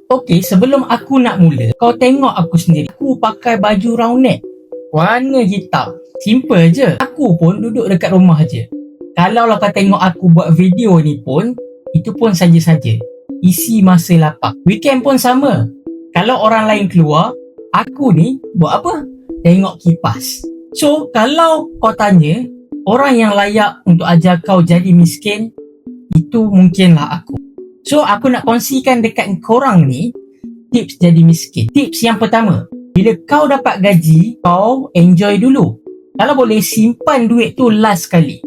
Okey, sebelum aku nak mula, kau tengok aku sendiri. Aku pakai baju round neck, warna hitam. Simple je. Aku pun duduk dekat rumah je. Kalau lah kau tengok aku buat video ni pun, itu pun saja-saja. Isi masa lapang. Weekend pun sama. Kalau orang lain keluar, aku ni buat apa? Tengok kipas. So, kalau kau tanya, orang yang layak untuk ajar kau jadi miskin, itu mungkinlah aku. So, aku nak kongsikan dekat korang ni tips jadi miskin. Tips yang pertama, bila kau dapat gaji, kau enjoy dulu. Kalau boleh, simpan duit tu last kali.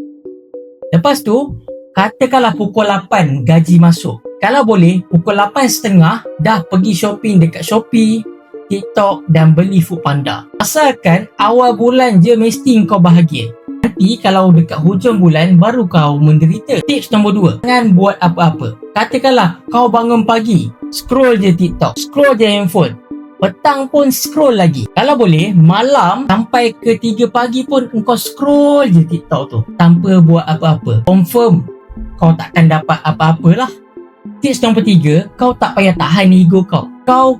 Lepas tu, katakanlah pukul 8 gaji masuk. Kalau boleh, pukul 8.30 dah pergi shopping dekat Shopee, TikTok dan beli Foodpanda. Asalkan awal bulan je mesti kau bahagia. Nanti kalau dekat hujung bulan baru kau menderita. Tips nombor 2, jangan buat apa-apa. Katakanlah kau bangun pagi, scroll je TikTok, scroll je handphone. Petang pun scroll lagi. Kalau boleh, malam sampai ke 3 pagi pun kau scroll je TikTok tu tanpa buat apa-apa. Confirm kau takkan dapat apa-apalah. Tips nombor 3, kau tak payah tahan ego kau. Kau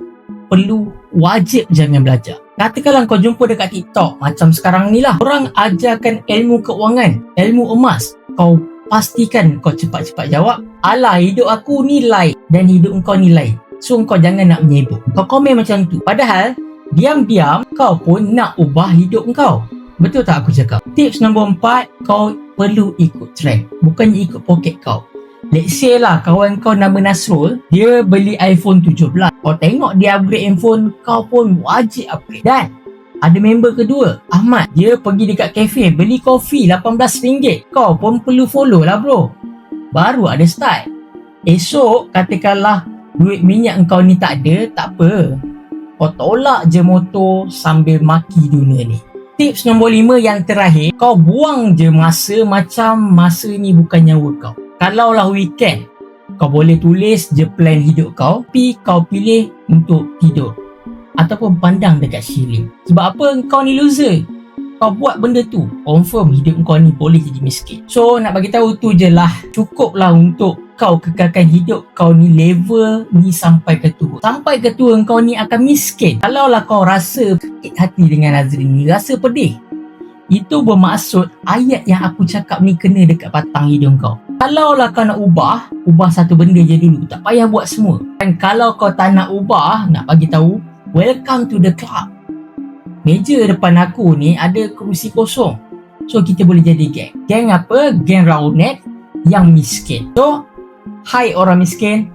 perlu wajib jangan belajar. Katakanlah kau jumpa dekat TikTok macam sekarang ni lah, orang ajarkan ilmu keuangan, ilmu emas. Kau pastikan kau cepat-cepat jawab, alah hidup aku ni lain dan hidup kau ni lain. So kau jangan nak menyebut. Kau komen macam tu. Padahal diam-diam kau pun nak ubah hidup kau. Betul tak aku cakap? Tips nombor 4, kau perlu ikut trend, bukannya ikut poket kau. Let's say lah kawan kau nama Nasrul, dia beli iPhone 17. Kau tengok dia upgrade handphone, kau pun wajib upgrade. Dan ada member kedua, Ahmad, dia pergi dekat kafe beli kopi RM18. Kau pun perlu follow lah bro. Baru ada start. Esok katakanlah duit minyak kau ni tak ada, tak apa. Kau tolak je motor sambil maki dunia ni. Tips nombor 5 yang terakhir, kau buang je masa macam masa ni bukan nyawa kau. Kalau lah weekend, kau boleh tulis je plan hidup kau, tapi kau pilih untuk tidur ataupun pandang dekat ceiling. Sebab apa? Kau ni loser. Kau buat benda tu, confirm hidup kau ni boleh jadi miskin. So nak bagi tahu tu je lah. Cukup lah untuk kau kekalkan hidup kau ni level ni sampai ke tua. Sampai ke tua kau ni akan miskin. Kalau lah kau rasa sakit hati dengan Nazrin ni, rasa pedih, itu bermaksud ayat yang aku cakap ni kena dekat batang hidung kau. Kalau lah kau nak ubah satu benda je dulu. Tak payah buat semua. Dan kalau kau tak nak ubah, nak bagi tahu, welcome to the club. Meja depan aku ni ada kerusi kosong. So kita boleh jadi geng. Geng apa? Geng round neck yang miskin. So, hai orang miskin,